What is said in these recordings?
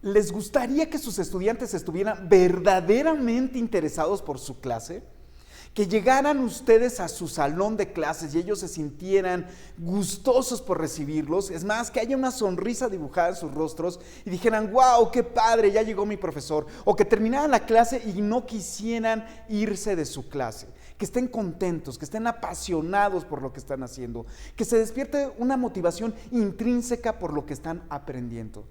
¿Les gustaría que sus estudiantes estuvieran verdaderamente interesados por su clase? Que llegaran ustedes a su salón de clases y ellos se sintieran gustosos por recibirlos. Es más, que haya una sonrisa dibujada en sus rostros y dijeran, wow, qué padre, ya llegó mi profesor. O que terminaran la clase y no quisieran irse de su clase. Que estén contentos, que estén apasionados por lo que están haciendo. Que se despierte una motivación intrínseca por lo que están aprendiendo.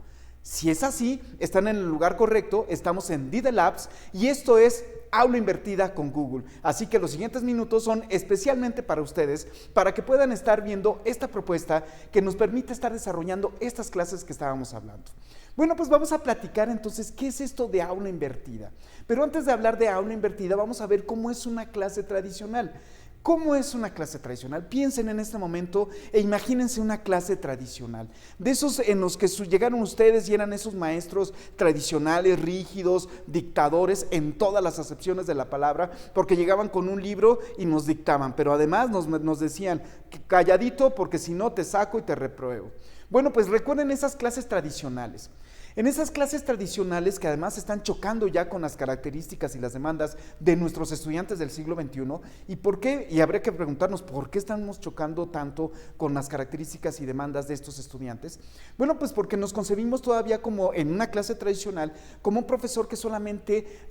Si es así, están en el lugar correcto, estamos en Dide Labs y esto es Aula Invertida con Google. Así que los siguientes minutos son especialmente para ustedes, para que puedan estar viendo esta propuesta que nos permite estar desarrollando estas clases que estábamos hablando. Bueno, pues vamos a platicar entonces qué es esto de aula invertida. Pero antes de hablar de aula invertida, vamos a ver cómo es una clase tradicional. ¿Cómo es una clase tradicional? Piensen en este momento e imagínense una clase tradicional. De esos en los que llegaron ustedes y eran esos maestros tradicionales, rígidos, dictadores en todas las acepciones de la palabra, porque llegaban con un libro y nos dictaban, pero además nos decían, calladito porque si no te saco y te repruebo. Bueno, pues recuerden esas clases tradicionales. En esas clases tradicionales que además están chocando ya con las características y las demandas de nuestros estudiantes del siglo XXI, ¿y por qué? Y habría que preguntarnos, ¿por qué estamos chocando tanto con las características y demandas de estos estudiantes? Bueno, pues porque nos concebimos todavía como en una clase tradicional, como un profesor que solamente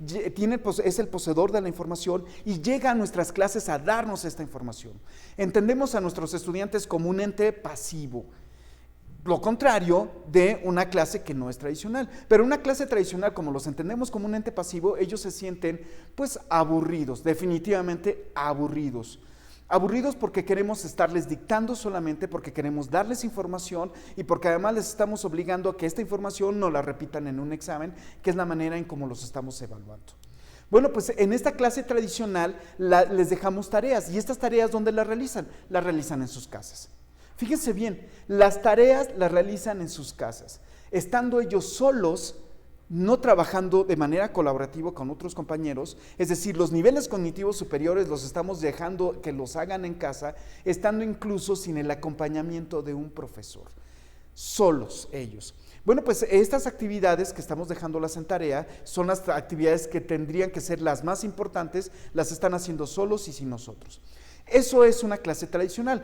es el poseedor de la información y llega a nuestras clases a darnos esta información. Entendemos a nuestros estudiantes como un ente pasivo, lo contrario de una clase que no es tradicional. Pero una clase tradicional, como los entendemos como un ente pasivo, ellos se sienten pues aburridos, definitivamente aburridos. Aburridos porque queremos estarles dictando solamente, porque queremos darles información y porque además les estamos obligando a que esta información no la repitan en un examen, que es la manera en cómo los estamos evaluando. Bueno, pues en esta clase tradicional les dejamos tareas y estas tareas ¿dónde las realizan? Las realizan en sus casas. Fíjense bien, las tareas las realizan en sus casas, estando ellos solos, no trabajando de manera colaborativa con otros compañeros, es decir, los niveles cognitivos superiores los estamos dejando que los hagan en casa, estando incluso sin el acompañamiento de un profesor, solos ellos. Bueno, pues estas actividades que estamos dejándolas en tarea son las actividades que tendrían que ser las más importantes, las están haciendo solos y sin nosotros. Eso es una clase tradicional.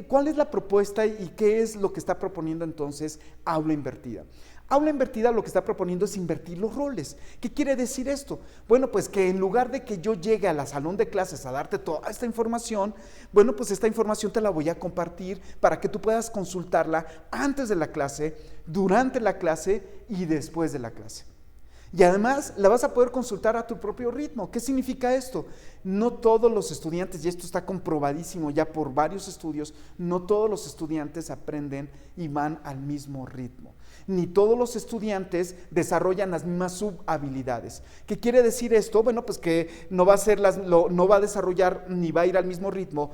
¿Cuál es la propuesta y qué es lo que está proponiendo entonces Aula Invertida? Aula Invertida lo que está proponiendo es invertir los roles. ¿Qué quiere decir esto? Bueno, pues que en lugar de que yo llegue a la salón de clases a darte toda esta información, bueno, pues esta información te la voy a compartir para que tú puedas consultarla antes de la clase, durante la clase y después de la clase. Y además la vas a poder consultar a tu propio ritmo. ¿Qué significa esto? No todos los estudiantes, y esto está comprobadísimo ya por varios estudios, no todos los estudiantes aprenden y van al mismo ritmo. Ni todos los estudiantes desarrollan las mismas subhabilidades. ¿Qué quiere decir esto? Bueno, pues que no va a desarrollar ni va a ir al mismo ritmo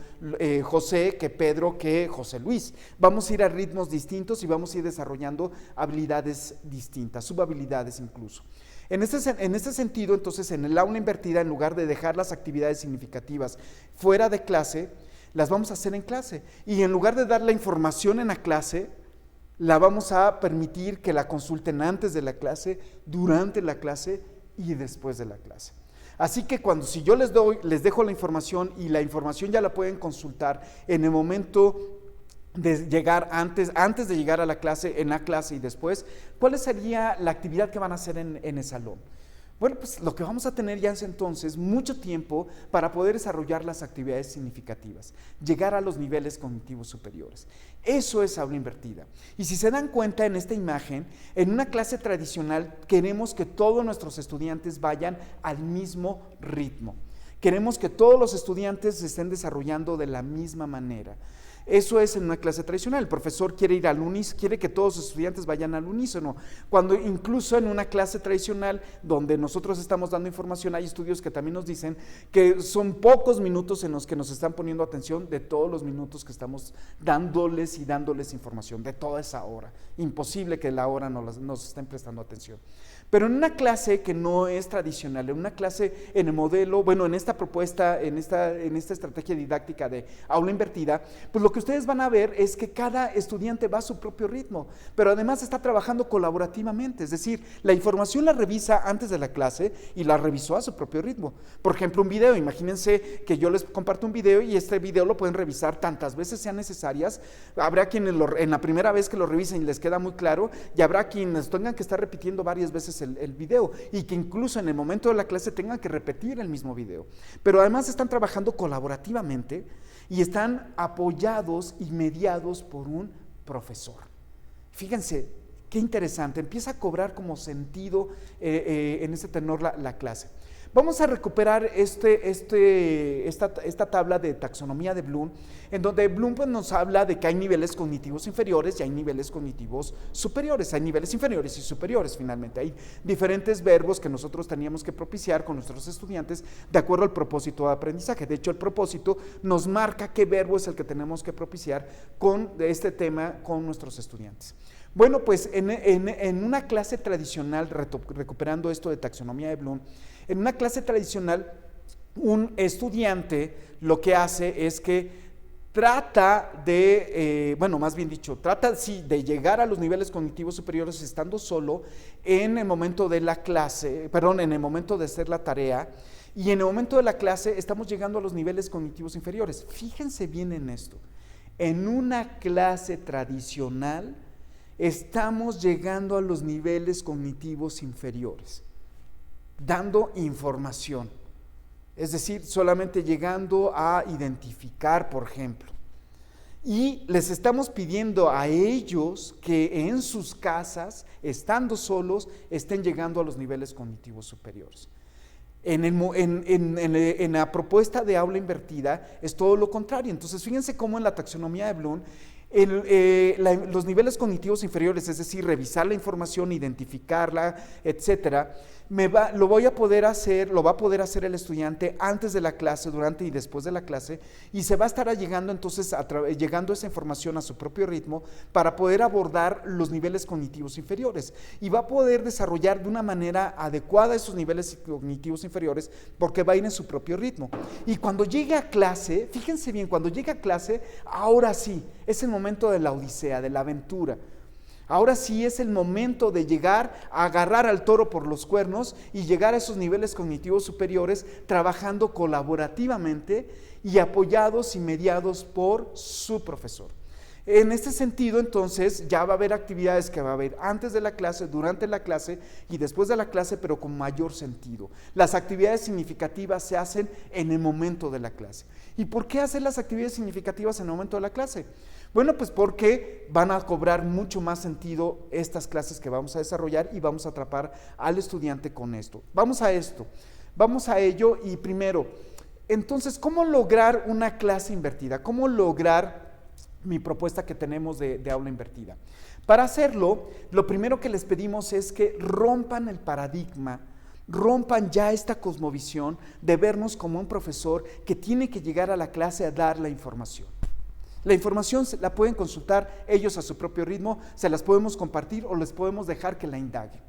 José que Pedro que José Luis. Vamos a ir a ritmos distintos y vamos a ir desarrollando habilidades distintas, subhabilidades incluso. En este sentido, entonces, en el aula invertida, en lugar de dejar las actividades significativas fuera de clase, las vamos a hacer en clase. Y en lugar de dar la información en la clase, la vamos a permitir que la consulten antes de la clase, durante la clase y después de la clase. Así que si yo les dejo la información y la información ya la pueden consultar en el momento de llegar antes de llegar a la clase, en la clase y después, ¿cuál sería la actividad que van a hacer en el salón? Bueno, pues lo que vamos a tener ya es entonces mucho tiempo para poder desarrollar las actividades significativas, llegar a los niveles cognitivos superiores. Eso es aula invertida. Y si se dan cuenta en esta imagen, en una clase tradicional queremos que todos nuestros estudiantes vayan al mismo ritmo. Queremos que todos los estudiantes se estén desarrollando de la misma manera. Eso es en una clase tradicional. El profesor quiere ir al unísono, quiere que todos los estudiantes vayan al unísono. Cuando incluso en una clase tradicional donde nosotros estamos dando información, hay estudios que también nos dicen que son pocos minutos en los que nos están poniendo atención de todos los minutos que estamos dándoles información, de toda esa hora. Imposible que la hora nos estén prestando atención. Pero en una clase que no es tradicional, en una clase en el modelo, bueno, en esta propuesta, en esta estrategia didáctica de aula invertida, pues lo que ustedes van a ver es que cada estudiante va a su propio ritmo, pero además está trabajando colaborativamente, es decir, la información la revisa antes de la clase y la revisó a su propio ritmo. Por ejemplo, un video, imagínense que yo les comparto un video y este video lo pueden revisar tantas veces sean necesarias. Habrá quienes en la primera vez que lo revisen les queda muy claro, y habrá quienes tengan que estar repitiendo varias veces el video, y que incluso en el momento de la clase tengan que repetir el mismo video. Pero además están trabajando colaborativamente y están apoyados y mediados por un profesor. Fíjense, qué interesante, empieza a cobrar como sentido en ese tenor la clase. Vamos a recuperar esta tabla de taxonomía de Bloom, en donde Bloom pues, nos habla de que hay niveles cognitivos inferiores y hay niveles cognitivos superiores, hay niveles inferiores y superiores finalmente. Hay diferentes verbos que nosotros teníamos que propiciar con nuestros estudiantes de acuerdo al propósito de aprendizaje. De hecho, el propósito nos marca qué verbo es el que tenemos que propiciar con este tema con nuestros estudiantes. Bueno, pues en una clase tradicional, recuperando esto de taxonomía de Bloom, en una clase tradicional, un estudiante lo que hace es que trata de, trata sí, de llegar a los niveles cognitivos superiores estando solo en el momento de la clase, en el momento de hacer la tarea, y en el momento de la clase estamos llegando a los niveles cognitivos inferiores. Fíjense bien en esto, en una clase tradicional estamos llegando a los niveles cognitivos inferiores, dando información, es decir, solamente llegando a identificar, por ejemplo. Y les estamos pidiendo a ellos que en sus casas, estando solos, estén llegando a los niveles cognitivos superiores. En la propuesta de aula invertida es todo lo contrario. Entonces, fíjense cómo en la taxonomía de Bloom, los niveles cognitivos inferiores, es decir, revisar la información, identificarla, etcétera, lo va a poder hacer el estudiante antes de la clase, durante y después de la clase, y se va a estar llegando entonces llegando esa información a su propio ritmo para poder abordar los niveles cognitivos inferiores, y va a poder desarrollar de una manera adecuada esos niveles cognitivos inferiores porque va a ir en su propio ritmo. Y cuando llegue a clase, fíjense bien, cuando llegue a clase, ahora sí, es el momento de la odisea, de la aventura. Ahora sí es el momento de llegar a agarrar al toro por los cuernos y llegar a esos niveles cognitivos superiores trabajando colaborativamente y apoyados y mediados por su profesor. En este sentido, entonces, ya va a haber actividades que va a haber antes de la clase, durante la clase y después de la clase, pero con mayor sentido. Las actividades significativas se hacen en el momento de la clase. ¿Y por qué hacer las actividades significativas en el momento de la clase? Bueno, pues porque van a cobrar mucho más sentido estas clases que vamos a desarrollar y vamos a atrapar al estudiante con esto. Vamos a ello y primero, entonces, ¿cómo lograr una clase invertida? ¿Cómo lograr mi propuesta que tenemos de aula invertida? Para hacerlo, lo primero que les pedimos es que rompan el paradigma, rompan ya esta cosmovisión de vernos como un profesor que tiene que llegar a la clase a dar la información. La información la pueden consultar ellos a su propio ritmo, se las podemos compartir o les podemos dejar que la indaguen.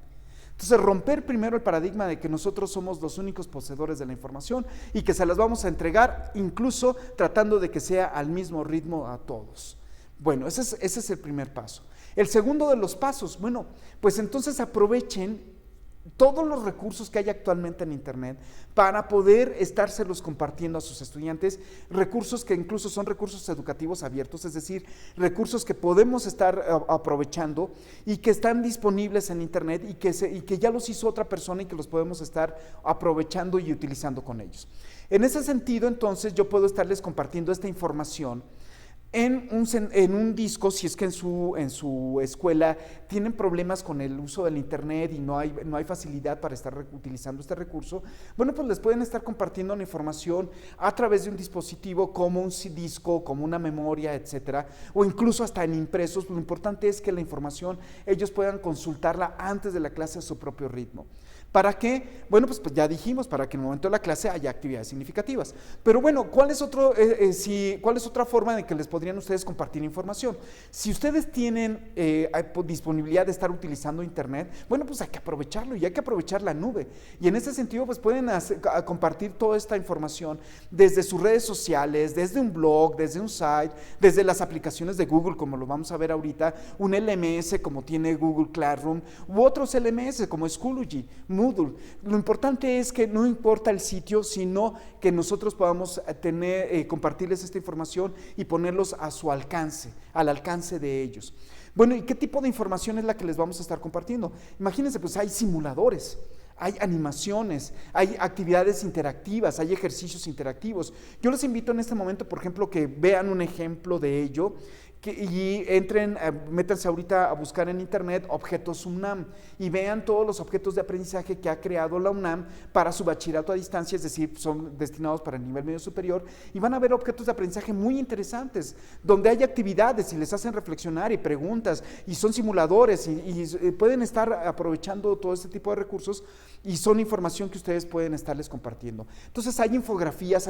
Entonces, romper primero el paradigma de que nosotros somos los únicos poseedores de la información y que se las vamos a entregar, incluso tratando de que sea al mismo ritmo a todos. Bueno, ese es el primer paso. El segundo de los pasos, bueno, pues entonces aprovechen todos los recursos que hay actualmente en internet para poder estárselos compartiendo a sus estudiantes, recursos que incluso son recursos educativos abiertos, es decir, recursos que podemos estar aprovechando y que están disponibles en internet y que ya los hizo otra persona y que los podemos estar aprovechando y utilizando con ellos. En ese sentido, entonces, yo puedo estarles compartiendo esta información en un disco, si es que en su escuela tienen problemas con el uso del internet y no hay facilidad para estar utilizando este recurso, bueno, pues les pueden estar compartiendo la información a través de un dispositivo como un disco, como una memoria, etcétera, o incluso hasta en impresos. Lo importante es que la información ellos puedan consultarla antes de la clase a su propio ritmo. ¿Para qué? Bueno, pues ya dijimos, para que en el momento de la clase haya actividades significativas. Pero bueno, ¿cuál es otra forma de que les podemos podrían ustedes compartir información. Si ustedes tienen disponibilidad de estar utilizando internet, bueno, pues hay que aprovecharlo y hay que aprovechar la nube. Y en ese sentido, pues pueden compartir toda esta información desde sus redes sociales, desde un blog, desde un site, desde las aplicaciones de Google, como lo vamos a ver ahorita, un LMS como tiene Google Classroom, u otros LMS como Schoology, Moodle. Lo importante es que no importa el sitio, sino que nosotros podamos compartirles esta información y ponerlos a su alcance, al alcance de ellos. Bueno, ¿y qué tipo de información es la que les vamos a estar compartiendo? Imagínense, pues hay simuladores, hay animaciones, hay actividades interactivas, hay ejercicios interactivos. Yo les invito en este momento, por ejemplo, que vean un ejemplo de ello y entren, métanse ahorita a buscar en internet objetos UNAM y vean todos los objetos de aprendizaje que ha creado la UNAM para su bachillerato a distancia, es decir, son destinados para el nivel medio superior, y van a ver objetos de aprendizaje muy interesantes, donde hay actividades y les hacen reflexionar y preguntas, y son simuladores y pueden estar aprovechando todo este tipo de recursos, y son información que ustedes pueden estarles compartiendo. Entonces hay infografías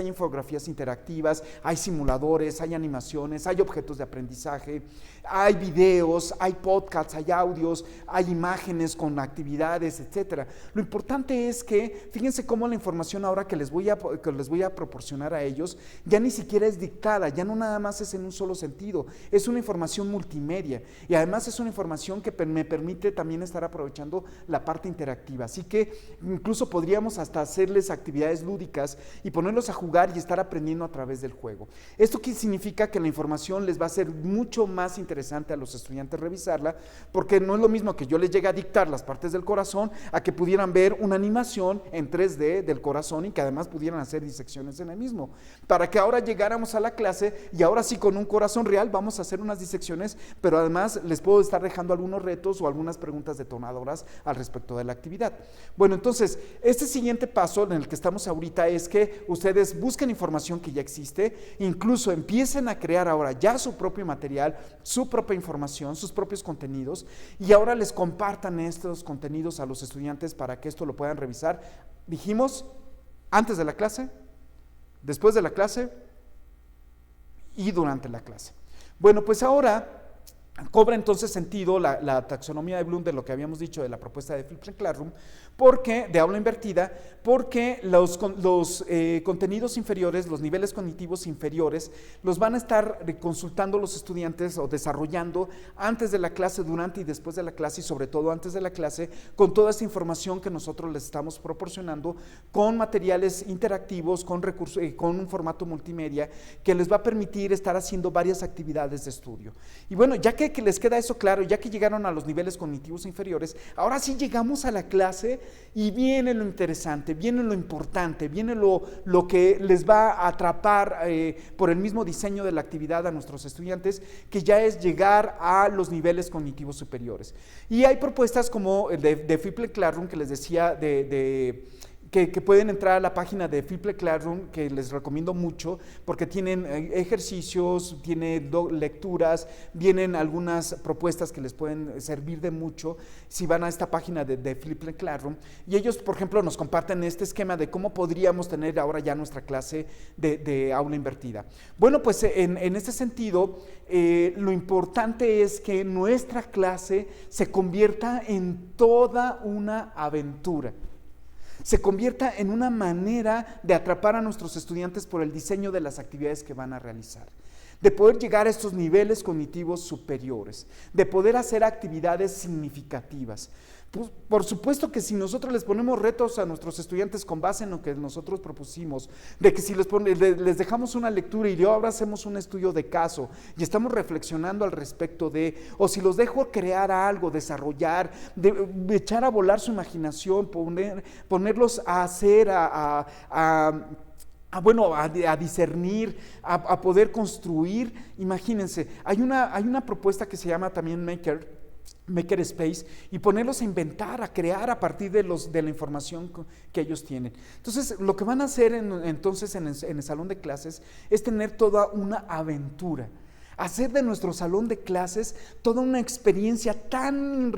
interactivas, hay simuladores, hay animaciones, hay objetos de aprendizaje, hay videos, hay podcasts, hay audios, hay imágenes con actividades, etcétera. Lo importante es que, fíjense cómo la información ahora que les voy a proporcionar a ellos, ya ni siquiera es dictada, ya no nada más es en un solo sentido, es una información multimedia, y además es una información que me permite también estar aprovechando la parte interactiva. Así que incluso podríamos hasta hacerles actividades lúdicas y ponerlos a jugar y estar aprendiendo a través del juego. ¿Esto qué significa? Que la información les va a ser mucho más interesante a los estudiantes revisarla, porque no es lo mismo que yo les llegue a dictar las partes del corazón a que pudieran ver una animación en 3D del corazón y que además pudieran hacer disecciones en el mismo, para que ahora llegáramos a la clase y ahora sí con un corazón real vamos a hacer unas disecciones, pero además les puedo estar dejando algunos retos o algunas preguntas detonadoras al respecto de la actividad. Bueno, entonces, este siguiente paso en el que estamos ahorita es que ustedes busquen información que ya existe, incluso empiecen a crear ahora ya su propio material, su propia información, sus propios contenidos, y ahora les compartan estos contenidos a los estudiantes para que esto lo puedan revisar. Dijimos, antes de la clase, después de la clase y durante la clase. Bueno, pues ahora cobra entonces sentido la taxonomía de Bloom de lo que habíamos dicho de la propuesta de Flipped Classroom, de aula invertida, porque los contenidos inferiores, los niveles cognitivos inferiores, los van a estar consultando los estudiantes o desarrollando antes de la clase, durante y después de la clase, y sobre todo antes de la clase, con toda esta información que nosotros les estamos proporcionando, con materiales interactivos, con recursos, con un formato multimedia que les va a permitir estar haciendo varias actividades de estudio. Y bueno, ya que les queda eso claro, ya que llegaron a los niveles cognitivos inferiores, ahora sí llegamos a la clase y viene lo interesante, viene lo importante, viene lo que les va a atrapar por el mismo diseño de la actividad a nuestros estudiantes, que ya es llegar a los niveles cognitivos superiores. Y hay propuestas como de Flipped Classroom, que les decía, que pueden entrar a la página de Flipped Classroom, que les recomiendo mucho, porque tienen ejercicios, tienen lecturas, vienen algunas propuestas que les pueden servir de mucho si van a esta página de Flipped Classroom, y ellos, por ejemplo, nos comparten este esquema de cómo podríamos tener ahora ya nuestra clase de aula invertida. Bueno, pues en este sentido, lo importante es que nuestra clase se convierta en toda una aventura, se convierta en una manera de atrapar a nuestros estudiantes por el diseño de las actividades que van a realizar, de poder llegar a estos niveles cognitivos superiores, de poder hacer actividades significativas. Pues, por supuesto que si nosotros les ponemos retos a nuestros estudiantes con base en lo que nosotros propusimos, de que si les dejamos una lectura y ahora hacemos un estudio de caso y estamos reflexionando al respecto o si los dejo crear algo, desarrollar, de echar a volar su imaginación, ponerlos a hacer, a discernir, a poder construir. Imagínense, hay una propuesta que se llama también Maker Space, y ponerlos a inventar, a crear a partir de la información que ellos tienen. Entonces, lo que van a hacer entonces en el salón de clases es tener toda una aventura. Hacer de nuestro salón de clases toda una experiencia tan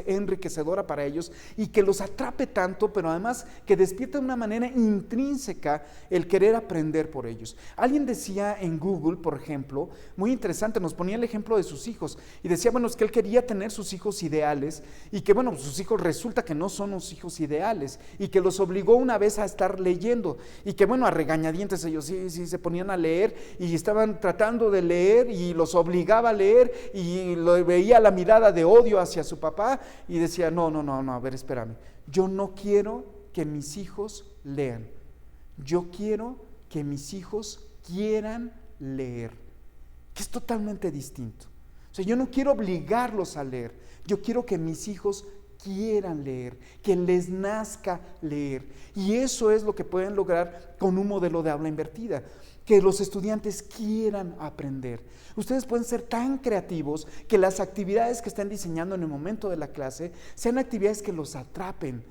enriquecedora para ellos y que los atrape tanto, pero además que despierte de una manera intrínseca el querer aprender por ellos. Alguien decía en Google, por ejemplo, muy interesante, nos ponía el ejemplo de sus hijos y decía, bueno, es que él quería tener sus hijos ideales y que, bueno, sus hijos resulta que no son los hijos ideales y que los obligó una vez a estar leyendo y que, bueno, a regañadientes ellos sí se ponían a leer y estaban tratando de leer y los obligaba a leer y lo veía la mirada de odio hacia su papá y decía, no, a ver, espérame, yo no quiero que mis hijos lean, yo quiero que mis hijos quieran leer, que es totalmente distinto. O sea, yo no quiero obligarlos a leer, yo quiero que mis hijos quieran leer, que les nazca leer. Y eso es lo que pueden lograr con un modelo de aula invertida, que los estudiantes quieran aprender. Ustedes pueden ser tan creativos que las actividades que estén diseñando en el momento de la clase sean actividades que los atrapen,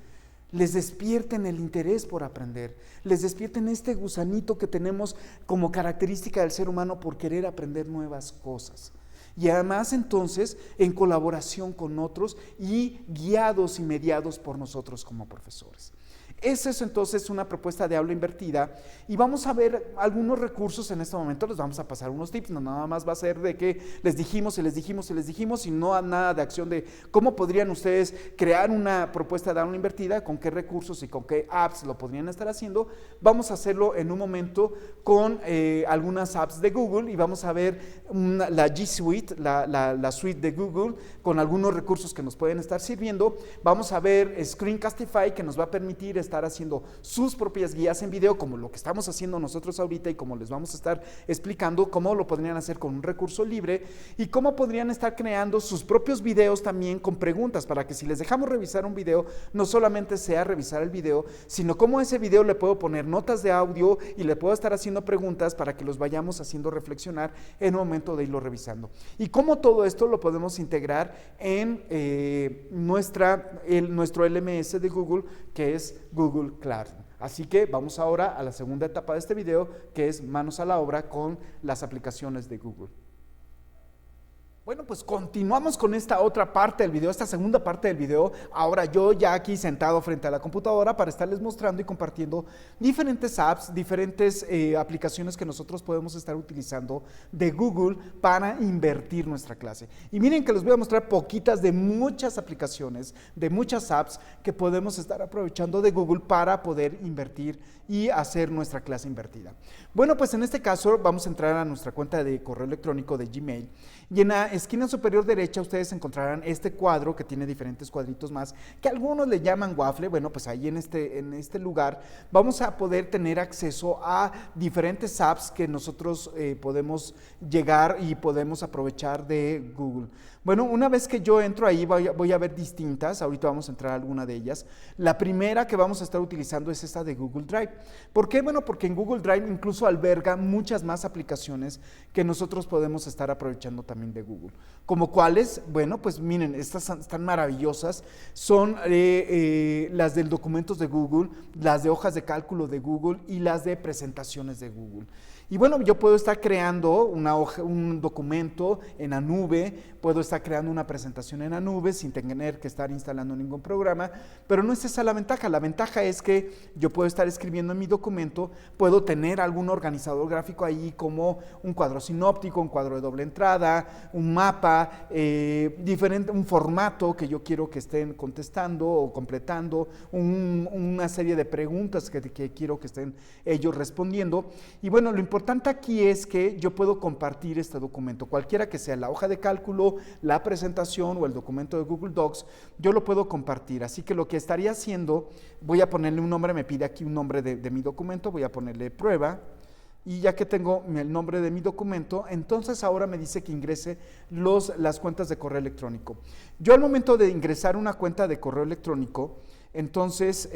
les despierten el interés por aprender, les despierten este gusanito que tenemos como característica del ser humano por querer aprender nuevas cosas. Y además entonces en colaboración con otros y guiados y mediados por nosotros como profesores. Esa es entonces una propuesta de aula invertida y vamos a ver algunos recursos en este momento, les vamos a pasar unos tips, no nada más va a ser de que les dijimos y no nada de acción de cómo podrían ustedes crear una propuesta de aula invertida, con qué recursos y con qué apps lo podrían estar haciendo. Vamos a hacerlo en un momento con algunas apps de Google y vamos a ver la G Suite, la suite de Google con algunos recursos que nos pueden estar sirviendo. Vamos a ver Screencastify, que nos va a permitir estar haciendo sus propias guías en video, como lo que estamos haciendo nosotros ahorita y como les vamos a estar explicando, cómo lo podrían hacer con un recurso libre y cómo podrían estar creando sus propios videos también con preguntas, para que si les dejamos revisar un video, no solamente sea revisar el video, sino cómo ese video le puedo poner notas de audio y le puedo estar haciendo preguntas para que los vayamos haciendo reflexionar en un momento de irlo revisando. Y cómo todo esto lo podemos integrar en nuestro LMS de Google, que es Google Classroom. Así que vamos ahora a la segunda etapa de este video, que es manos a la obra con las aplicaciones de Google. Bueno, pues continuamos con esta otra parte del video, esta segunda parte del video. Ahora yo ya aquí sentado frente a la computadora para estarles mostrando y compartiendo diferentes apps, diferentes aplicaciones que nosotros podemos estar utilizando de Google para invertir nuestra clase. Y miren que les voy a mostrar poquitas de muchas aplicaciones, de muchas apps que podemos estar aprovechando de Google para poder invertir y hacer nuestra clase invertida. Bueno, pues en este caso vamos a entrar a nuestra cuenta de correo electrónico de Gmail y en la esquina superior derecha ustedes encontrarán este cuadro que tiene diferentes cuadritos más, que algunos le llaman waffle. Bueno, pues ahí en este lugar vamos a poder tener acceso a diferentes apps que nosotros podemos llegar y podemos aprovechar de Google. Bueno, una vez que yo entro ahí voy a ver distintas, ahorita vamos a entrar a alguna de ellas. La primera que vamos a estar utilizando es esta de Google Drive. ¿Por qué? Bueno, porque en Google Drive incluso alberga muchas más aplicaciones que nosotros podemos estar aprovechando también de Google. ¿Como cuáles? Bueno, pues miren, estas están maravillosas, son las del documentos de Google, las de hojas de cálculo de Google y las de presentaciones de Google. Y bueno, yo puedo estar creando un documento en la nube, puedo estar creando una presentación en la nube sin tener que estar instalando ningún programa, pero no es esa la ventaja. La ventaja es que yo puedo estar escribiendo en mi documento, puedo tener algún organizador gráfico ahí como un cuadro sinóptico, un cuadro de doble entrada, un mapa, un formato que yo quiero que estén contestando o completando, una serie de preguntas que quiero que estén ellos respondiendo. Y bueno, lo importante aquí es que yo puedo compartir este documento, cualquiera que sea la hoja de cálculo, la presentación o el documento de Google Docs, yo lo puedo compartir. Así que lo que estaría haciendo, voy a ponerle un nombre, me pide aquí un nombre de mi documento, voy a ponerle prueba. Y ya que tengo el nombre de mi documento, entonces ahora me dice que ingrese las cuentas de correo electrónico. Yo al momento de ingresar una cuenta de correo electrónico, entonces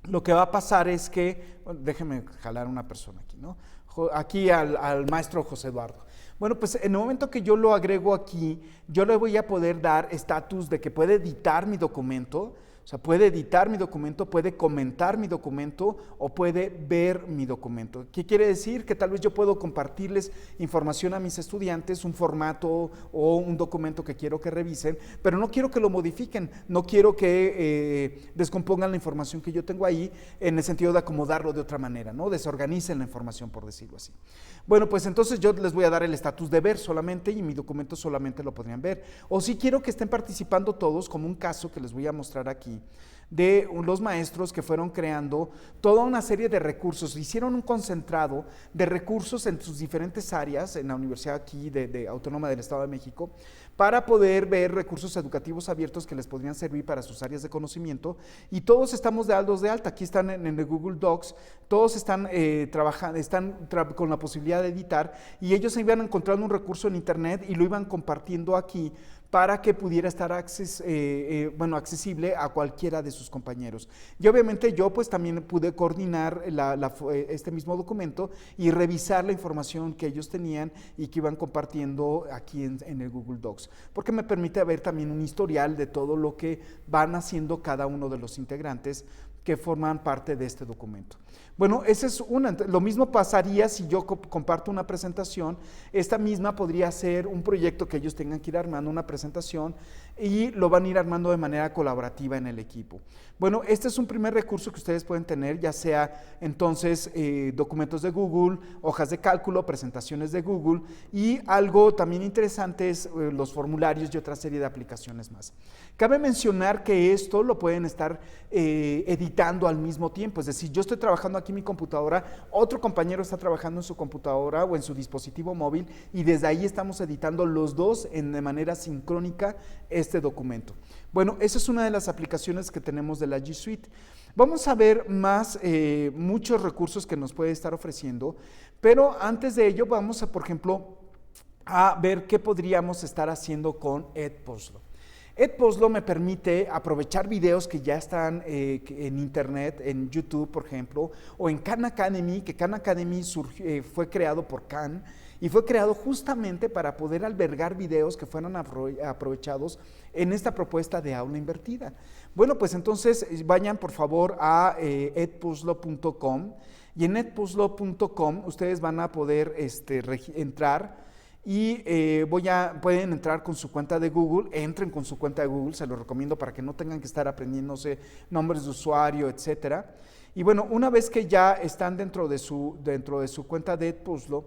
lo que va a pasar es que, bueno, déjenme jalar una persona aquí, ¿no? Aquí al maestro José Eduardo. Bueno, pues en el momento que yo lo agrego aquí, yo le voy a poder dar estatus de que puede editar mi documento. sea, puede editar mi documento, puede comentar mi documento o puede ver mi documento. ¿Qué quiere decir? Que tal vez yo puedo compartirles información a mis estudiantes, un formato o un documento que quiero que revisen, pero no quiero que lo modifiquen, no quiero que descompongan la información que yo tengo ahí en el sentido de acomodarlo de otra manera, ¿no? Desorganicen la información, por decirlo así. Bueno, pues entonces yo les voy a dar el estatus de ver solamente y mi documento solamente lo podrían ver. O si quiero que estén participando todos, como un caso que les voy a mostrar aquí, de los maestros que fueron creando toda una serie de recursos, hicieron un concentrado de recursos en sus diferentes áreas, en la Universidad aquí de Autónoma del Estado de México, para poder ver recursos educativos abiertos que les podrían servir para sus áreas de conocimiento, y todos estamos de alta, aquí están en el Google Docs, todos están trabajando, con la posibilidad de editar, y ellos se iban encontrando un recurso en internet y lo iban compartiendo aquí, para que pudiera estar accesible a cualquiera de sus compañeros. Y obviamente yo pues también pude coordinar este mismo documento y revisar la información que ellos tenían y que iban compartiendo aquí en el Google Docs, porque me permite ver también un historial de todo lo que van haciendo cada uno de los integrantes que forman parte de este documento. Bueno, esa es una. Lo mismo pasaría si yo comparto una presentación. Esta misma podría ser un proyecto que ellos tengan que ir armando, una presentación, y lo van a ir armando de manera colaborativa en el equipo. Bueno, este es un primer recurso que ustedes pueden tener, ya sea entonces documentos de Google, hojas de cálculo, presentaciones de Google, y algo también interesante es los formularios y otra serie de aplicaciones más. Cabe mencionar que esto lo pueden estar editando al mismo tiempo, es decir, yo estoy trabajando aquí en mi computadora, otro compañero está trabajando en su computadora o en su dispositivo móvil, y desde ahí estamos editando los dos de manera sincrónica este documento. Bueno, esa es una de las aplicaciones que tenemos de la G Suite. Vamos a ver más, muchos recursos que nos puede estar ofreciendo, pero antes de ello vamos a, por ejemplo, a ver qué podríamos estar haciendo con Edpuzzle. Edpuzzle me permite aprovechar videos que ya están en internet, en YouTube, por ejemplo, o en Khan Academy, que Khan Academy fue creado por Khan, y fue creado justamente para poder albergar videos que fueran aprovechados en esta propuesta de aula invertida. Bueno, pues entonces vayan por favor a edpuzzle.com, y en edpuzzle.com ustedes van a poder entrar y pueden entrar con su cuenta de Google. Entren con su cuenta de Google, se lo recomiendo para que no tengan que estar aprendiéndose nombres de usuario, etcétera. Y bueno, una vez que ya están dentro de su cuenta de Edpuzzle,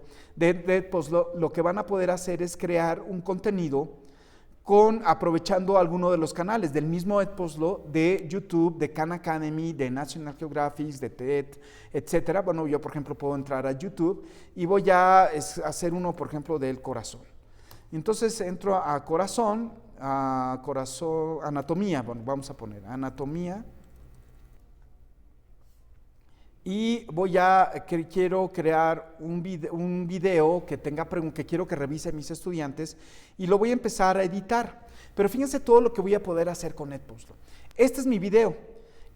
lo que van a poder hacer es crear un contenido aprovechando alguno de los canales del mismo Edpuzzle, de YouTube, de Khan Academy, de National Geographic, de TED, etcétera. Bueno, yo por ejemplo puedo entrar a YouTube y voy a hacer uno, por ejemplo, del corazón. Entonces entro a corazón, anatomía, bueno, vamos a poner anatomía. Y quiero crear un video que quiero que revisen mis estudiantes, y lo voy a empezar a editar. Pero fíjense todo lo que voy a poder hacer con Edpuzzle. Este es mi video.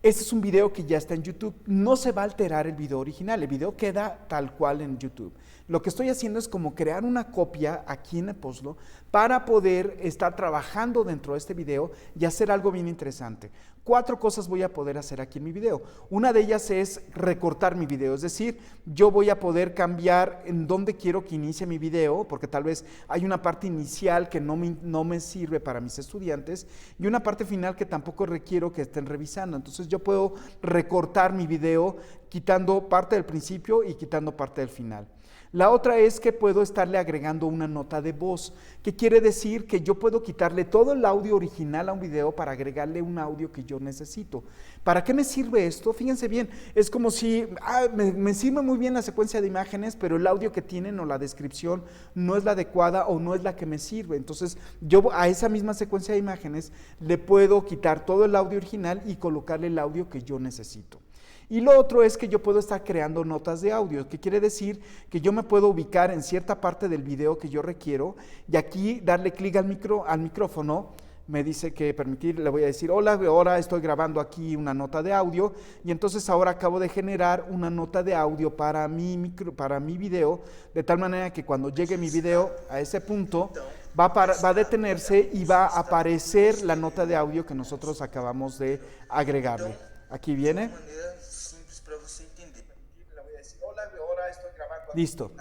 Este es un video que ya está en YouTube. No se va a alterar el video original. El video queda tal cual en YouTube. Lo que estoy haciendo es como crear una copia aquí en Edpuzzle para poder estar trabajando dentro de este video y hacer algo bien interesante. 4 cosas voy a poder hacer aquí en mi video. Una de ellas es recortar mi video, es decir, yo voy a poder cambiar en dónde quiero que inicie mi video, porque tal vez hay una parte inicial que no me sirve para mis estudiantes y una parte final que tampoco requiero que estén revisando. Entonces yo puedo recortar mi video quitando parte del principio y quitando parte del final. La otra es que puedo estarle agregando una nota de voz, que quiere decir que yo puedo quitarle todo el audio original a un video para agregarle un audio que yo necesito. ¿Para qué me sirve esto? Fíjense bien, es como si me sirve muy bien la secuencia de imágenes, pero el audio que tienen o la descripción no es la adecuada o no es la que me sirve. Entonces yo a esa misma secuencia de imágenes le puedo quitar todo el audio original y colocarle el audio que yo necesito. Y lo otro es que yo puedo estar creando notas de audio, que quiere decir que yo me puedo ubicar en cierta parte del video que yo requiero y aquí darle clic al micrófono. Me dice que permitir, le voy a decir, hola, ahora estoy grabando aquí una nota de audio, y entonces ahora acabo de generar una nota de audio para mi video, de tal manera que cuando llegue mi video a ese punto, va a detenerse y va a aparecer la nota de audio que nosotros acabamos de agregarle. Aquí viene. Listo.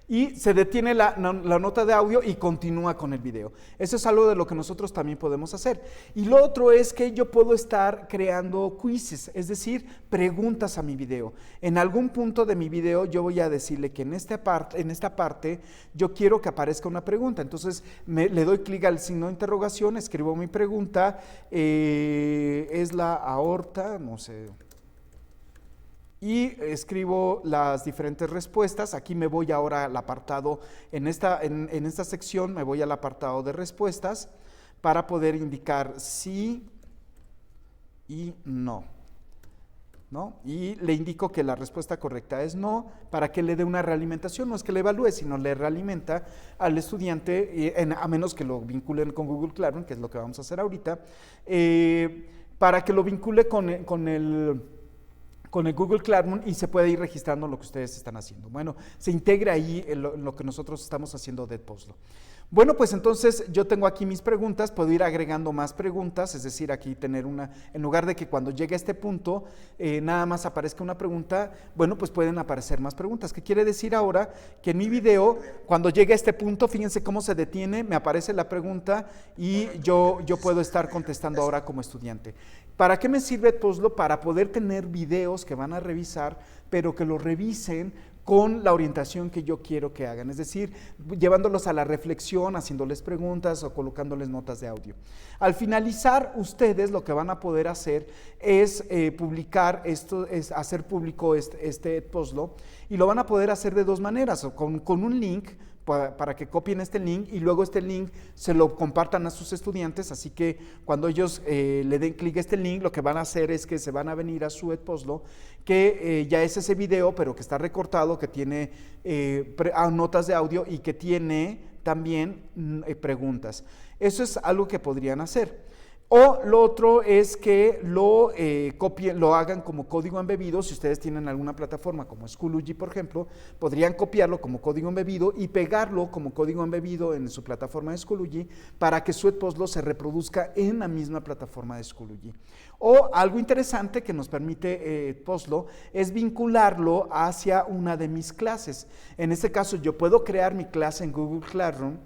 Y se detiene la nota de audio y continúa con el video. Eso es algo de lo que nosotros también podemos hacer. Y lo otro es que yo puedo estar creando quizzes, es decir, preguntas a mi video. En algún punto de mi video yo voy a decirle que en esta parte yo quiero que aparezca una pregunta. Entonces le doy clic al signo de interrogación, escribo mi pregunta, es la aorta, no sé. Y escribo las diferentes respuestas. Aquí me voy ahora al apartado, en esta sección me voy al apartado de respuestas para poder indicar sí y no. Y le indico que la respuesta correcta es no, para que le dé una realimentación. No es que le evalúe, sino le realimenta al estudiante, a menos que lo vinculen con Google Classroom, que es lo que vamos a hacer ahorita, para que lo vincule con el Google Classroom y se puede ir registrando lo que ustedes están haciendo. Bueno, se integra ahí en lo que nosotros estamos haciendo de Edpuzzle. Bueno, pues entonces yo tengo aquí mis preguntas, puedo ir agregando más preguntas, es decir, aquí tener en lugar de que cuando llegue a este punto nada más aparezca una pregunta, bueno, pues pueden aparecer más preguntas. ¿Qué quiere decir ahora? Que en mi video, cuando llegue a este punto, fíjense cómo se detiene, me aparece la pregunta y yo puedo estar contestando ahora como estudiante. ¿Para qué me sirve Edpuzzle? Para poder tener videos que van a revisar, pero que lo revisen con la orientación que yo quiero que hagan, es decir, llevándolos a la reflexión, haciéndoles preguntas o colocándoles notas de audio. Al finalizar, ustedes lo que van a poder hacer es publicar esto, es hacer público este Edpuzzle, y lo van a poder hacer de dos maneras, o con un link, para que copien este link y luego este link se lo compartan a sus estudiantes, así que cuando ellos le den clic a este link, lo que van a hacer es que se van a venir a su Edpuzzle, que ya es ese video, pero que está recortado, que tiene notas de audio y que tiene también preguntas. Eso es algo que podrían hacer. O lo otro es que lo copien, lo hagan como código embebido. Si ustedes tienen alguna plataforma como Schoology, por ejemplo, podrían copiarlo como código embebido y pegarlo como código embebido en su plataforma de Schoology para que su Edpuzzle se reproduzca en la misma plataforma de Schoology. O algo interesante que nos permite Edpuzzle es vincularlo hacia una de mis clases. En este caso, yo puedo crear mi clase en Google Classroom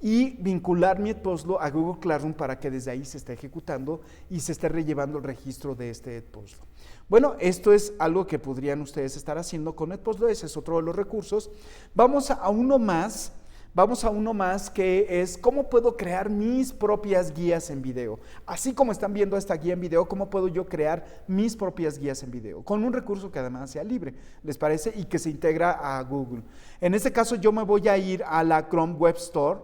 y vincular mi Edpuzzle a Google Classroom para que desde ahí se esté ejecutando y se esté relevando el registro de este Edpuzzle. Bueno, esto es algo que podrían ustedes estar haciendo con Edpuzzle, ese es otro de los recursos. Vamos a uno más que es cómo puedo crear mis propias guías en video. Así como están viendo esta guía en video, cómo puedo yo crear mis propias guías en video, con un recurso que además sea libre, ¿les parece? Y que se integra a Google. En este caso yo me voy a ir a la Chrome Web Store,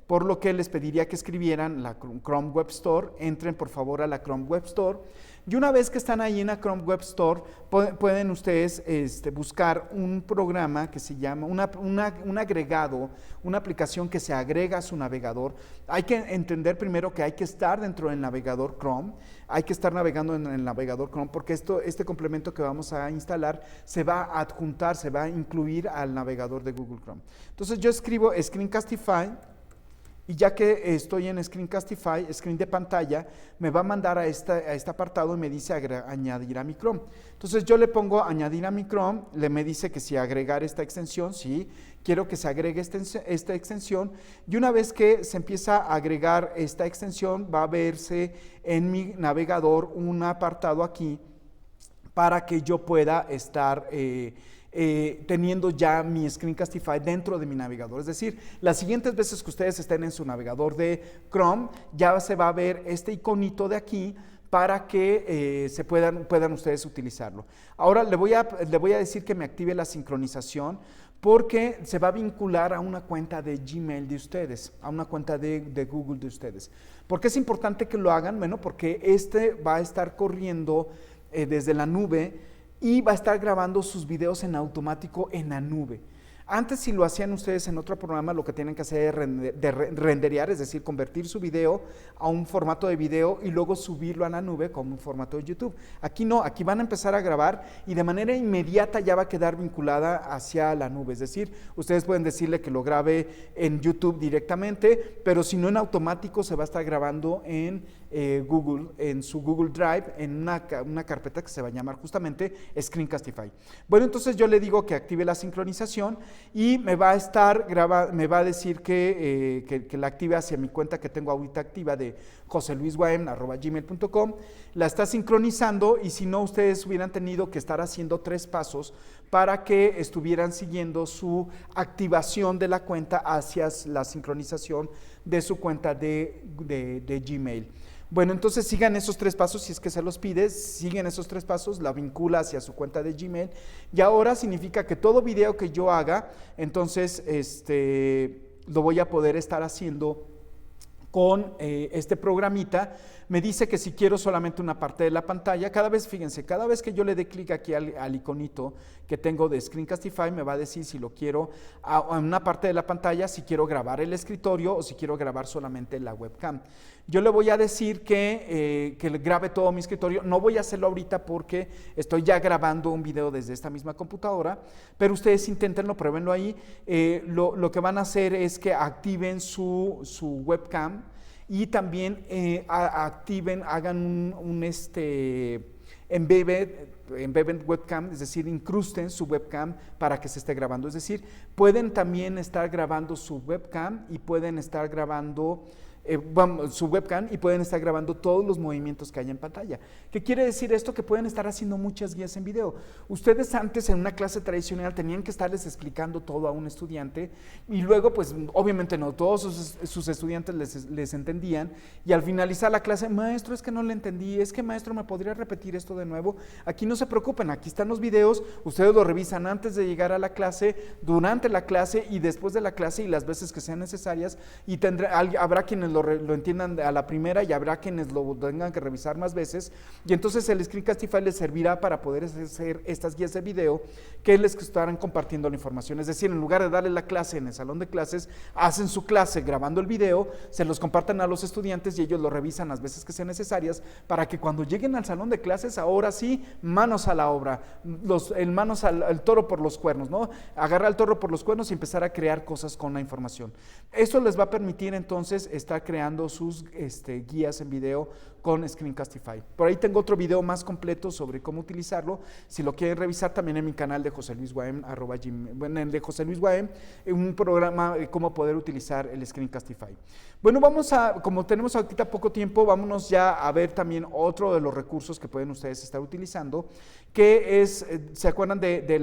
por lo que les pediría que escribieran la Chrome Web Store. Entren por favor a la Chrome Web Store, y una vez que están ahí en la Chrome Web Store, pueden ustedes buscar un programa que se llama, un agregado, una aplicación que se agrega a su navegador. Hay que entender primero que hay que estar dentro del navegador Chrome, hay que estar navegando en el navegador Chrome, porque este complemento que vamos a instalar se va a adjuntar, se va a incluir al navegador de Google Chrome. Entonces yo escribo Screencastify, y ya que estoy en Screencastify, screen de pantalla, me va a mandar a este apartado y me dice añadir a mi Chrome. Entonces yo le pongo añadir a mi Chrome, me dice que si agregar esta extensión, sí, quiero que se agregue esta extensión, y una vez que se empieza a agregar esta extensión, va a verse en mi navegador un apartado aquí para que yo pueda estar teniendo ya mi Screencastify dentro de mi navegador. Es decir, las siguientes veces que ustedes estén en su navegador de Chrome, ya se va a ver este iconito de aquí para que puedan ustedes utilizarlo. Ahora le voy a decir que me active la sincronización, porque se va a vincular a una cuenta de Gmail de ustedes, a una cuenta de Google de ustedes. ¿Por qué es importante que lo hagan? Bueno, porque va a estar corriendo desde la nube y va a estar grabando sus videos en automático en la nube. Antes, si lo hacían ustedes en otro programa, lo que tienen que hacer es renderear, es decir, convertir su video a un formato de video y luego subirlo a la nube como un formato de YouTube. Aquí no, aquí van a empezar a grabar y de manera inmediata ya va a quedar vinculada hacia la nube. Es decir, ustedes pueden decirle que lo grabe en YouTube directamente, pero si no, en automático se va a estar grabando en Google, en su Google Drive, en una carpeta que se va a llamar justamente Screencastify. Bueno, entonces yo le digo que active la sincronización y me va a decir que la active hacia mi cuenta que tengo ahorita activa de joseluisguaem@gmail.com. La está sincronizando y si no, ustedes hubieran tenido que estar haciendo 3 pasos para que estuvieran siguiendo su activación de la cuenta hacia la sincronización de su cuenta de Gmail. Bueno, entonces sigan esos 3 pasos, si es que se los pides, siguen esos 3 pasos, la vincula hacia su cuenta de Gmail y ahora significa que todo video que yo haga, entonces lo voy a poder estar haciendo con este programita. Me dice que si quiero solamente una parte de la pantalla, fíjense, cada vez que yo le dé clic aquí al iconito que tengo de Screencastify, me va a decir si lo quiero a una parte de la pantalla, si quiero grabar el escritorio o si quiero grabar solamente la webcam. Yo le voy a decir que grabe todo mi escritorio. No voy a hacerlo ahorita porque estoy ya grabando un video desde esta misma computadora, pero ustedes inténtenlo, pruébenlo ahí. Lo que van a hacer es que activen su webcam y también hagan un embedded webcam, es decir, incrusten su webcam para que se esté grabando. Es decir, pueden también estar grabando su webcam y pueden estar grabando su webcam y pueden estar grabando todos los movimientos que hay en pantalla. ¿Qué quiere decir esto? Que pueden estar haciendo muchas guías en video. Ustedes antes en una clase tradicional tenían que estarles explicando todo a un estudiante y luego pues obviamente no todos sus estudiantes les entendían y al finalizar la clase, maestro, es que no le entendí, es que maestro, ¿me podría repetir esto de nuevo? Aquí no se preocupen, aquí están los videos, ustedes lo revisan antes de llegar a la clase, durante la clase y después de la clase y las veces que sean necesarias y habrá quienes lo entiendan a la primera y habrá quienes lo tengan que revisar más veces y entonces el Screencastify les servirá para poder hacer estas guías de video que les estarán compartiendo la información. Es decir, en lugar de darle la clase en el salón de clases, hacen su clase grabando el video, se los comparten a los estudiantes y ellos lo revisan las veces que sean necesarias para que cuando lleguen al salón de clases, ahora sí, manos a la obra, el toro por los cuernos, ¿no? Agarrar el toro por los cuernos y empezar a crear cosas con la información. Eso les va a permitir entonces estar creando sus guías en video con Screencastify. Por ahí tengo otro video más completo sobre cómo utilizarlo. Si lo quieren revisar también en mi canal de joseluisguaem, en el de José Luis Guaem, un programa de cómo poder utilizar el Screencastify. Bueno, como tenemos ahorita poco tiempo, vámonos ya a ver también otro de los recursos que pueden ustedes estar utilizando, que es, ¿se acuerdan de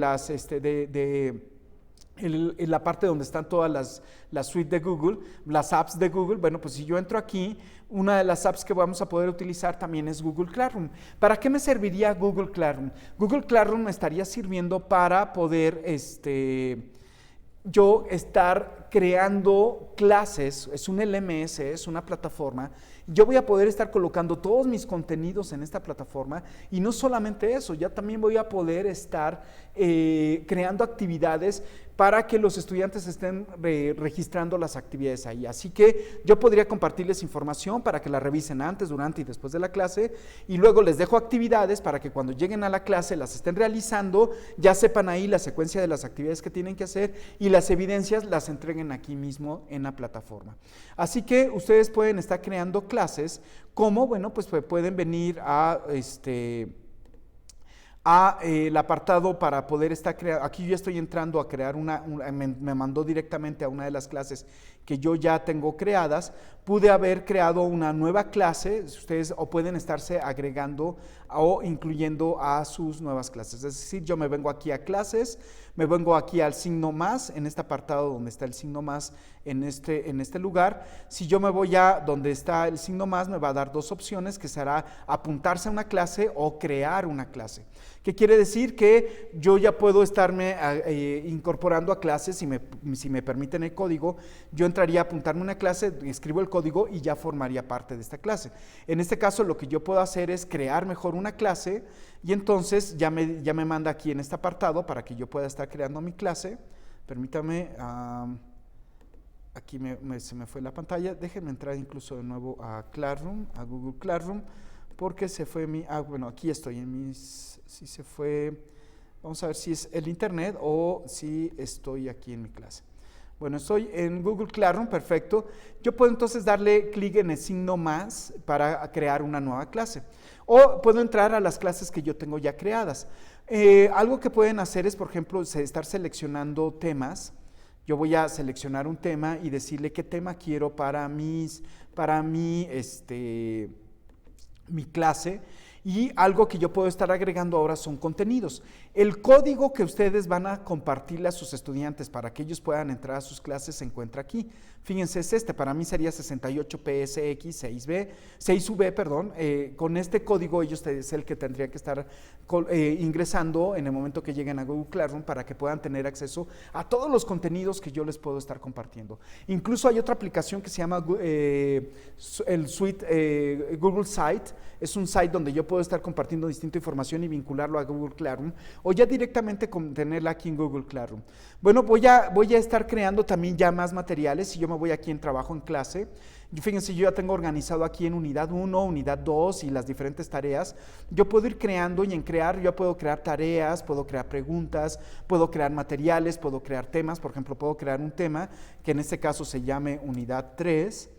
la parte donde están todas las suites de Google, las apps de Google? Bueno, pues si yo entro aquí, una de las apps que vamos a poder utilizar también es Google Classroom. ¿Para qué me serviría Google Classroom? Google Classroom me estaría sirviendo para poder yo estar creando clases. Es un LMS, es una plataforma. Yo voy a poder estar colocando todos mis contenidos en esta plataforma y no solamente eso, ya también voy a poder estar creando actividades para que los estudiantes estén registrando las actividades ahí. Así que yo podría compartirles información para que la revisen antes, durante y después de la clase y luego les dejo actividades para que cuando lleguen a la clase las estén realizando, ya sepan ahí la secuencia de las actividades que tienen que hacer y las evidencias las entreguen aquí mismo en la plataforma. Así que ustedes pueden estar creando clases como, bueno, pues pueden venir el apartado para poder estar creando. Aquí yo estoy entrando a crear me mandó directamente a una de las clases que yo ya tengo creadas. Pude haber creado una nueva clase, ustedes o pueden estarse agregando o incluyendo a sus nuevas clases. Es decir, yo me vengo aquí a clases, me vengo aquí al signo más, en este apartado donde está el signo más en este lugar. Si yo me voy a donde está el signo más, me va a dar 2 opciones, que será apuntarse a una clase o crear una clase. ¿Qué quiere decir? Que yo ya puedo estarme incorporando a clases, si me permiten el código, yo entraría a apuntarme a una clase, escribo el código y ya formaría parte de esta clase. En este caso lo que yo puedo hacer es crear mejor una clase y entonces ya me manda aquí en este apartado para que yo pueda estar creando mi clase. Permítame, aquí se me fue la pantalla. Déjenme entrar incluso de nuevo a Classroom, a Google Classroom, porque se fue bueno, aquí estoy en si se fue, vamos a ver si es el internet o si estoy aquí en mi clase. Bueno, estoy en Google Classroom, perfecto. Yo puedo entonces darle clic en el signo más para crear una nueva clase. O puedo entrar a las clases que yo tengo ya creadas. Algo que pueden hacer es, por ejemplo, estar seleccionando temas. Yo voy a seleccionar un tema y decirle qué tema quiero para mi clase. Y algo que yo puedo estar agregando ahora son contenidos. El código que ustedes van a compartirle a sus estudiantes para que ellos puedan entrar a sus clases se encuentra aquí. Fíjense, es para mí sería 68PSX6V, perdón. Con este código ellos es el que tendrían que estar ingresando en el momento que lleguen a Google Classroom para que puedan tener acceso a todos los contenidos que yo les puedo estar compartiendo. Incluso hay otra aplicación que se llama el Suite Google Site. Es un site donde yo puedo estar compartiendo distinta información y vincularlo a Google Classroom o ya directamente tenerla aquí en Google Classroom. Bueno, voy a estar creando también ya más materiales. Si yo me voy aquí en trabajo en clase, fíjense, yo ya tengo organizado aquí en unidad 1, unidad 2 y las diferentes tareas. Yo puedo ir creando y en crear yo puedo crear tareas, puedo crear preguntas, puedo crear materiales, puedo crear temas. Por ejemplo, puedo crear un tema que en este caso se llame unidad 3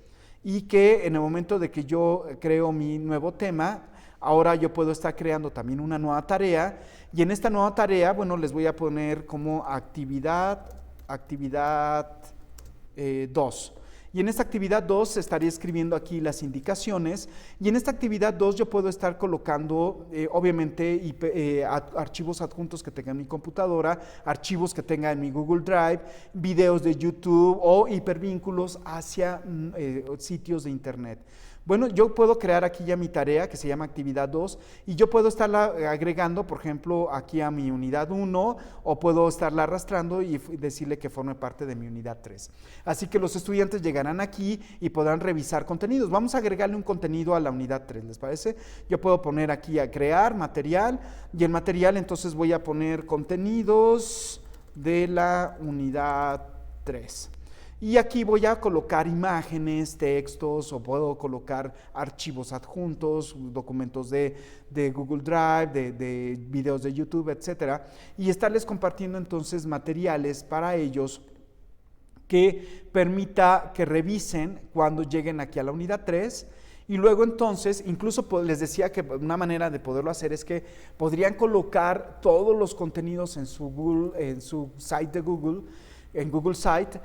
y que en el momento de que yo creo mi nuevo tema, ahora yo puedo estar creando también una nueva tarea y en esta nueva tarea, bueno, les voy a poner como actividad 2. Y en esta actividad 2 estaría escribiendo aquí las indicaciones y en esta actividad 2 yo puedo estar colocando obviamente archivos adjuntos que tenga en mi computadora, archivos que tenga en mi Google Drive, videos de YouTube o hipervínculos hacia sitios de internet. Bueno, yo puedo crear aquí ya mi tarea que se llama actividad 2 y yo puedo estarla agregando, por ejemplo, aquí a mi unidad 1 o puedo estarla arrastrando y decirle que forme parte de mi unidad 3. Así que los estudiantes llegarán aquí y podrán revisar contenidos. Vamos a agregarle un contenido a la unidad 3, ¿les parece? Yo puedo poner aquí a crear material y en material entonces voy a poner contenidos de la unidad 3. Y aquí voy a colocar imágenes, textos o puedo colocar archivos adjuntos, documentos de Google Drive, de videos de YouTube, etcétera, y estarles compartiendo entonces materiales para ellos que permita que revisen cuando lleguen aquí a la unidad 3. Y luego entonces, incluso les decía que una manera de poderlo hacer es que podrían colocar todos los contenidos en su site de Google, en Google Site.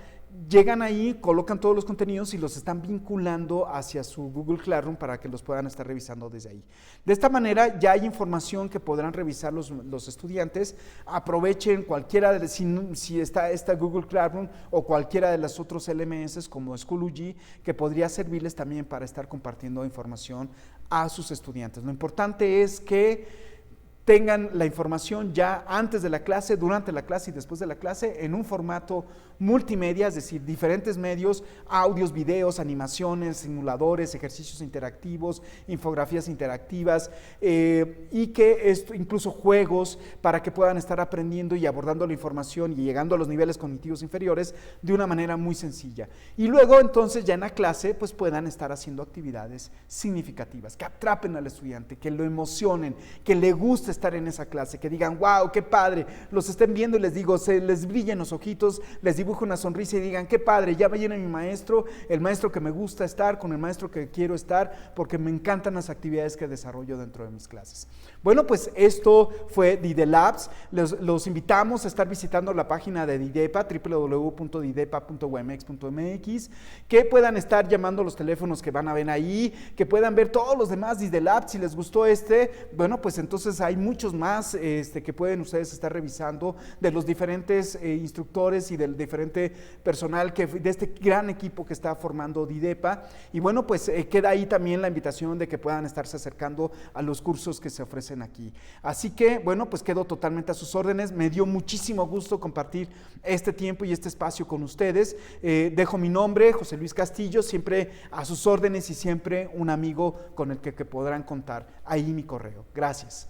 Llegan ahí, colocan todos los contenidos y los están vinculando hacia su Google Classroom para que los puedan estar revisando desde ahí. De esta manera ya hay información que podrán revisar los estudiantes. Aprovechen cualquiera, si está Google Classroom o cualquiera de los otros LMS como Schoology, que podría servirles también para estar compartiendo información a sus estudiantes. Lo importante es que tengan la información ya antes de la clase, durante la clase y después de la clase en un formato multimedia, es decir, diferentes medios, audios, videos, animaciones, simuladores, ejercicios interactivos, infografías interactivas y que incluso juegos para que puedan estar aprendiendo y abordando la información y llegando a los niveles cognitivos inferiores de una manera muy sencilla. Y luego entonces ya en la clase pues puedan estar haciendo actividades significativas, que atrapen al estudiante, que lo emocionen, que le guste estar en esa clase, que digan, wow, qué padre, los estén viendo y les digo, se les brillen los ojitos, les dibujo una sonrisa y digan, qué padre, ya viene mi maestro, el maestro que me gusta estar, con el maestro que quiero estar, porque me encantan las actividades que desarrollo dentro de mis clases. Bueno, pues esto fue DIDE Labs. Los invitamos a estar visitando la página de DIDEPA, www.didepa.umx.mx, que puedan estar llamando los teléfonos que van a ver ahí, que puedan ver todos los demás DIDE Labs. Si les gustó bueno, pues entonces hay muchos más que pueden ustedes estar revisando de los diferentes instructores y del diferente personal de este gran equipo que está formando DIDEPA. Y bueno, pues queda ahí también la invitación de que puedan estarse acercando a los cursos que se ofrecen aquí. Así que, bueno, pues quedo totalmente a sus órdenes. Me dio muchísimo gusto compartir este tiempo y este espacio con ustedes. Dejo mi nombre, José Luis Castillo, siempre a sus órdenes y siempre un amigo con el que podrán contar. Ahí mi correo. Gracias.